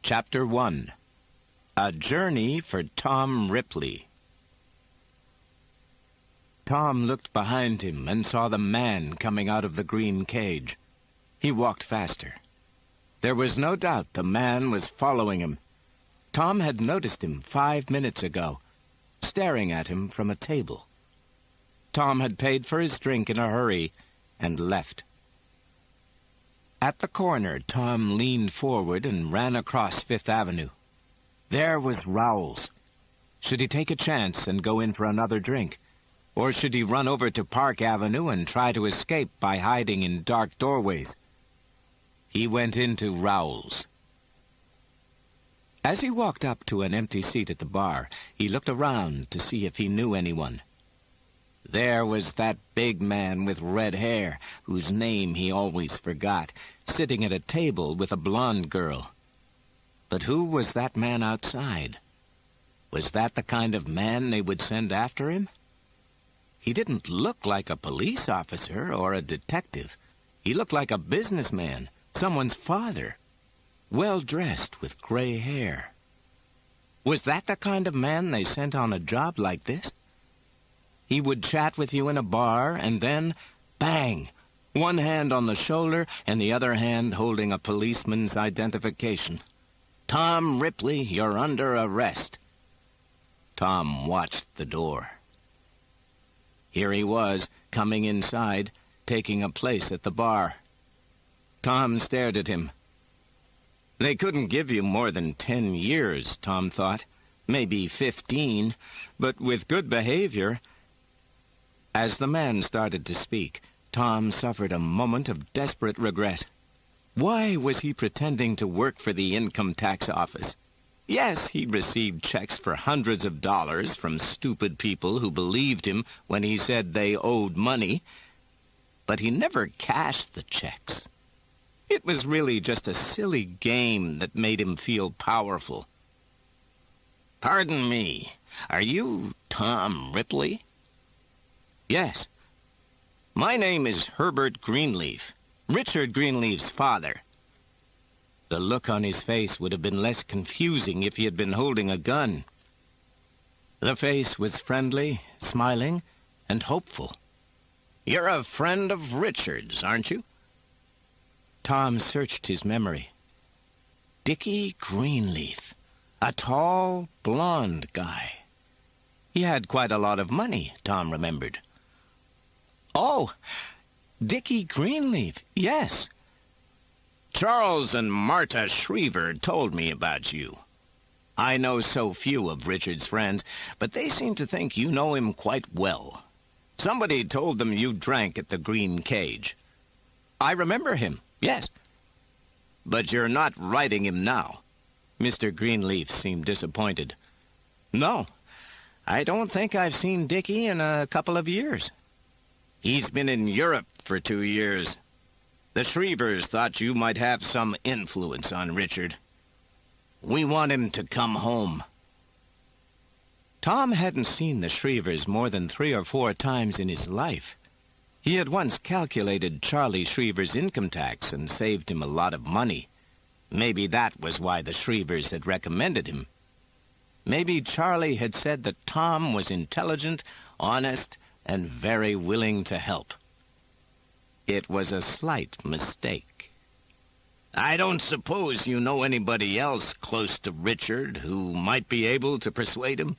Chapter 1. A Journey for Tom Ripley. Tom looked behind him and saw the man coming out of the green cage. He walked faster. There was no doubt the man was following him. Tom had noticed him 5 minutes ago, staring at him from a table. Tom had paid for his drink in a hurry and left. At the corner, Tom leaned forward and ran across Fifth Avenue. There was Rowell's. Should he take a chance and go in for another drink? Or should he run over to Park Avenue and try to escape by hiding in dark doorways? He went into Rowell's. As he walked up to an empty seat at the bar, he looked around to see if he knew anyone. There was that big man with red hair, whose name he always forgot, sitting at a table with a blonde girl. But who was that man outside? Was that the kind of man they would send after him? He didn't look like a police officer or a detective. He looked like a businessman, someone's father, well-dressed with gray hair. Was that the kind of man they sent on a job like this? He would chat with you in a bar, and then, bang, one hand on the shoulder and the other hand holding a policeman's identification. "Tom Ripley, you're under arrest." Tom watched the door. Here he was, coming inside, taking a place at the bar. Tom stared at him. They couldn't give you more than 10 years, Tom thought. Maybe 15, but with good behavior. As the man started to speak, Tom suffered a moment of desperate regret. Why was he pretending to work for the income tax office? Yes, he received checks for hundreds of dollars from stupid people who believed him when he said they owed money, but he never cashed the checks. It was really just a silly game that made him feel powerful. "Pardon me, are you Tom Ripley?" "Yes." "My name is Herbert Greenleaf, Richard Greenleaf's father." The look on his face would have been less confusing if he had been holding a gun. The face was friendly, smiling, and hopeful. "You're a friend of Richard's, aren't you?" Tom searched his memory. Dickie Greenleaf, a tall, blond guy. He had quite a lot of money, Tom remembered. "Oh, Dickie Greenleaf, yes." "Charles and Martha Shriver told me about you. I know so few of Richard's friends, but they seem to think you know him quite well. Somebody told them you drank at the Green Cage." "I remember him, yes." "But you're not writing him now." Mr. Greenleaf seemed disappointed. "No, I don't think I've seen Dickie in a couple of years." "He's been in Europe for 2 years. The Shrevers thought you might have some influence on Richard. We want him to come home." Tom hadn't seen the Shrevers more than 3 or 4 times in his life. He had once calculated Charlie Shriver's income tax and saved him a lot of money. Maybe that was why the Shrevers had recommended him. Maybe Charlie had said that Tom was intelligent, honest, and very willing to help. It was a slight mistake. "I don't suppose you know anybody else close to Richard who might be able to persuade him?"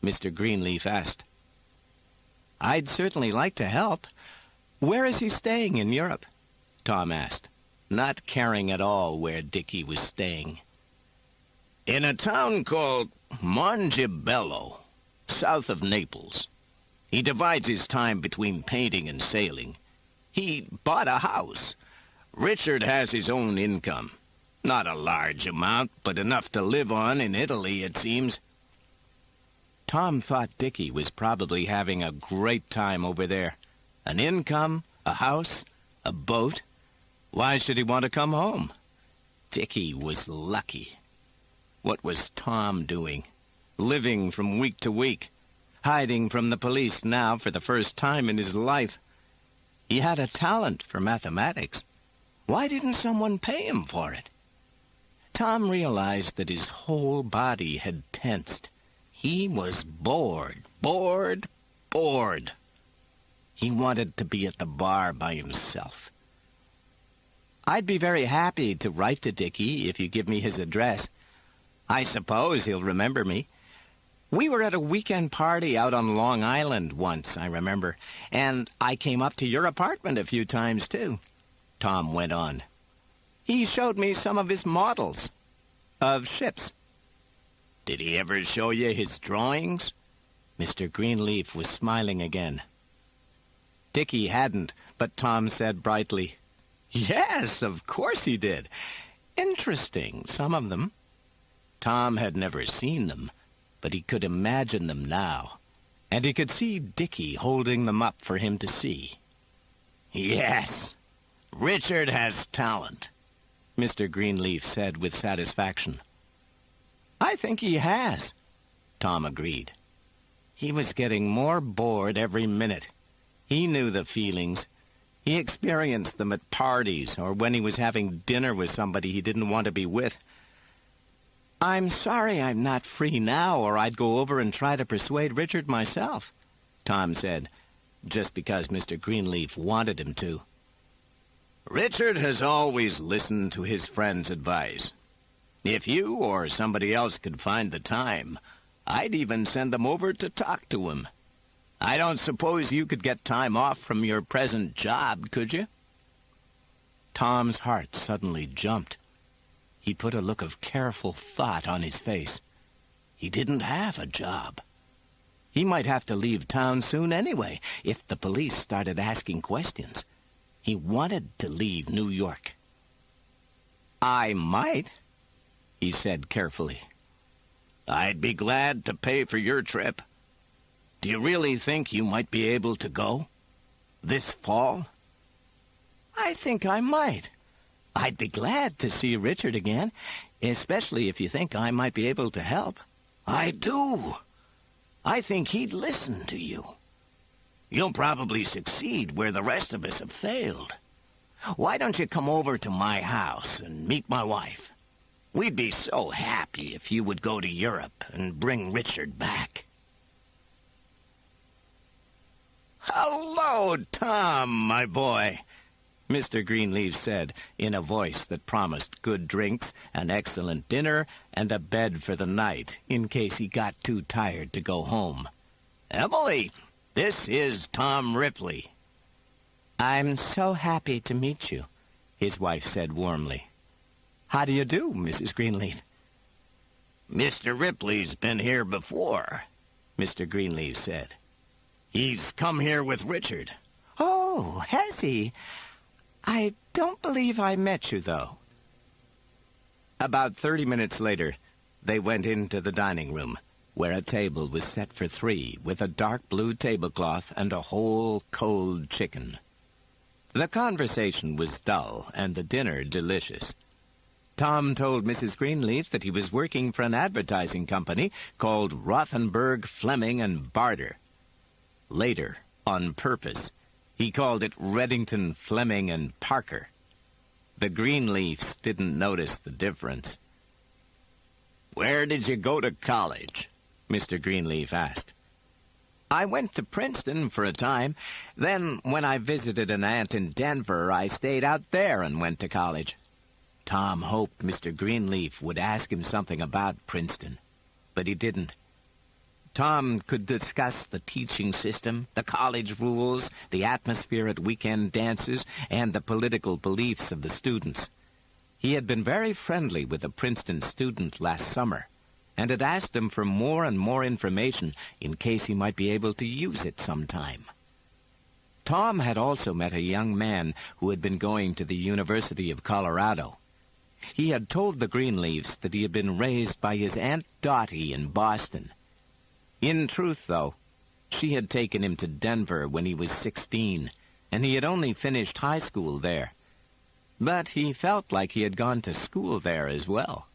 Mr. Greenleaf asked. "I'd certainly like to help. Where is he staying in Europe?" Tom asked, not caring at all where Dickie was staying. "In a town called Mongibello, south of Naples. He divides his time between painting and sailing. He bought a house. Richard has his own income. Not a large amount, but enough to live on in Italy, it seems." Tom thought Dickie was probably having a great time over there. An income, a house, a boat. Why should he want to come home? Dickie was lucky. What was Tom doing? Living from week to week, hiding from the police now for the first time in his life. He had a talent for mathematics. Why didn't someone pay him for it? Tom realized that his whole body had tensed. He was bored. He wanted to be at the bar by himself. "I'd be very happy to write to Dickie if you give me his address. I suppose he'll remember me. We were at a weekend party out on Long Island once, I remember, and I came up to your apartment a few times, too," Tom went on. "He showed me some of his models of ships." "Did he ever show you his drawings?" Mr. Greenleaf was smiling again. Dickie hadn't, but Tom said brightly, "Yes, of course he did. Interesting, some of them." Tom had never seen them, but he could imagine them now, and he could see Dickie holding them up for him to see. "Yes, Richard has talent," Mr. Greenleaf said with satisfaction. "I think he has," Tom agreed. He was getting more bored every minute. He knew the feelings. He experienced them at parties or when he was having dinner with somebody he didn't want to be with. "I'm sorry I'm not free now, or I'd go over and try to persuade Richard myself," Tom said, just because Mr. Greenleaf wanted him to. "Richard has always listened to his friend's advice. If you or somebody else could find the time, I'd even send them over to talk to him. I don't suppose you could get time off from your present job, could you?" Tom's heart suddenly jumped. He put a look of careful thought on his face. He didn't have a job. He might have to leave town soon anyway, if the police started asking questions. He wanted to leave New York. "I might," he said carefully. "I'd be glad to pay for your trip. Do you really think you might be able to go? This fall?" "I think I might. I'd be glad to see Richard again, especially if you think I might be able to help." "I do. I think he'd listen to you. You'll probably succeed where the rest of us have failed. Why don't you come over to my house and meet my wife? We'd be so happy if you would go to Europe and bring Richard back." "Hello, Tom, my boy," Mr. Greenleaf said in a voice that promised good drinks, an excellent dinner, and a bed for the night in case he got too tired to go home. "Emily, this is Tom Ripley." "I'm so happy to meet you," his wife said warmly. "How do you do, Mrs. Greenleaf?" "Mr. Ripley's been here before," Mr. Greenleaf said. "He's come here with Richard." "Oh, has he? I don't believe I met you, though." About 30 minutes later, they went into the dining room, where a table was set for 3, with a dark blue tablecloth and a whole cold chicken. The conversation was dull, and the dinner delicious. Tom told Mrs. Greenleaf that he was working for an advertising company called Rothenberg, Fleming, and Barter. Later, on purpose, he called it Reddington, Fleming, and Parker. The Greenleafs didn't notice the difference. "Where did you go to college?" Mr. Greenleaf asked. "I went to Princeton for a time. Then, when I visited an aunt in Denver, I stayed out there and went to college." Tom hoped Mr. Greenleaf would ask him something about Princeton, but he didn't. Tom could discuss the teaching system, the college rules, the atmosphere at weekend dances, and the political beliefs of the students. He had been very friendly with a Princeton student last summer, and had asked him for more and more information in case he might be able to use it sometime. Tom had also met a young man who had been going to the University of Colorado. He had told the Greenleafs that he had been raised by his Aunt Dottie in Boston. In truth, though, she had taken him to Denver when he was 16, and he had only finished high school there. But he felt like he had gone to school there as well.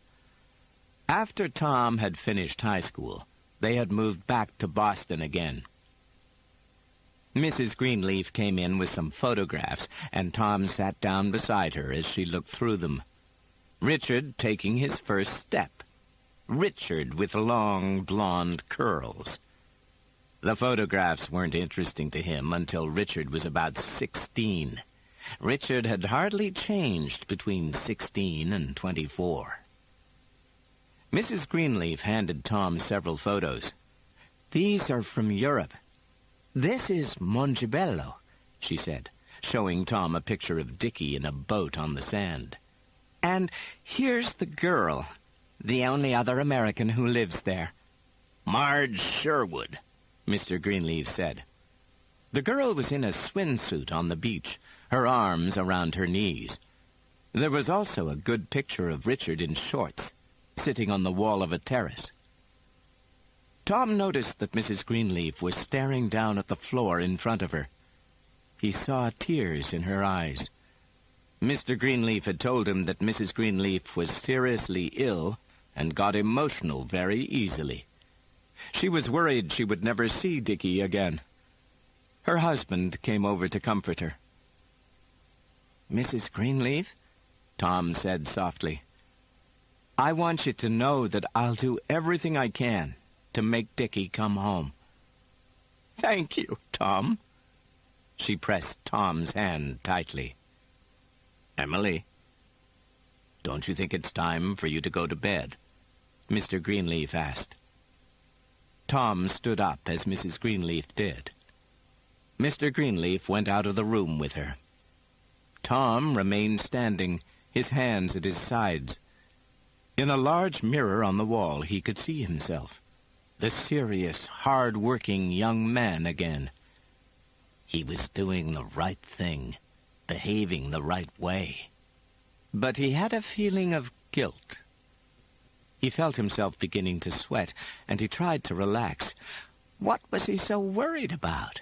After Tom had finished high school, they had moved back to Boston again. Mrs. Greenleaf came in with some photographs, and Tom sat down beside her as she looked through them. Richard taking his first step. Richard with long blonde curls. The photographs weren't interesting to him until Richard was about 16. Richard had hardly changed between 16 and 24. Mrs. Greenleaf handed Tom several photos. "These are from Europe. This is Montebello," she said, showing Tom a picture of Dickie in a boat on the sand. "And here's the girl, the only other American who lives there." "Marge Sherwood," Mr. Greenleaf said. The girl was in a swimsuit on the beach, her arms around her knees. There was also a good picture of Richard in shorts, sitting on the wall of a terrace. Tom noticed that Mrs. Greenleaf was staring down at the floor in front of her. He saw tears in her eyes. Mr. Greenleaf had told him that Mrs. Greenleaf was seriously ill and got emotional very easily. She was worried she would never see Dickie again. Her husband came over to comfort her. "Mrs. Greenleaf," Tom said softly, "I want you to know that I'll do everything I can to make Dickie come home." "Thank you, Tom." She pressed Tom's hand tightly. "Emily, don't you think it's time for you to go to bed?" Mr. Greenleaf asked. Tom stood up as Mrs. Greenleaf did. Mr. Greenleaf went out of the room with her. Tom remained standing, his hands at his sides. In a large mirror on the wall he could see himself, the serious, hard-working young man again. He was doing the right thing, behaving the right way. But he had a feeling of guilt. He felt himself beginning to sweat, and he tried to relax. What was he so worried about?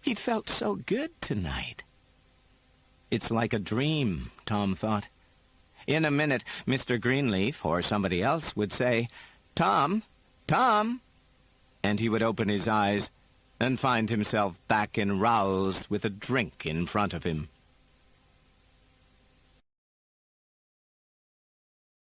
He'd felt so good tonight. It's like a dream, Tom thought. In a minute, Mr. Greenleaf or somebody else would say, "Tom, Tom," and he would open his eyes and find himself back in Raoul's with a drink in front of him.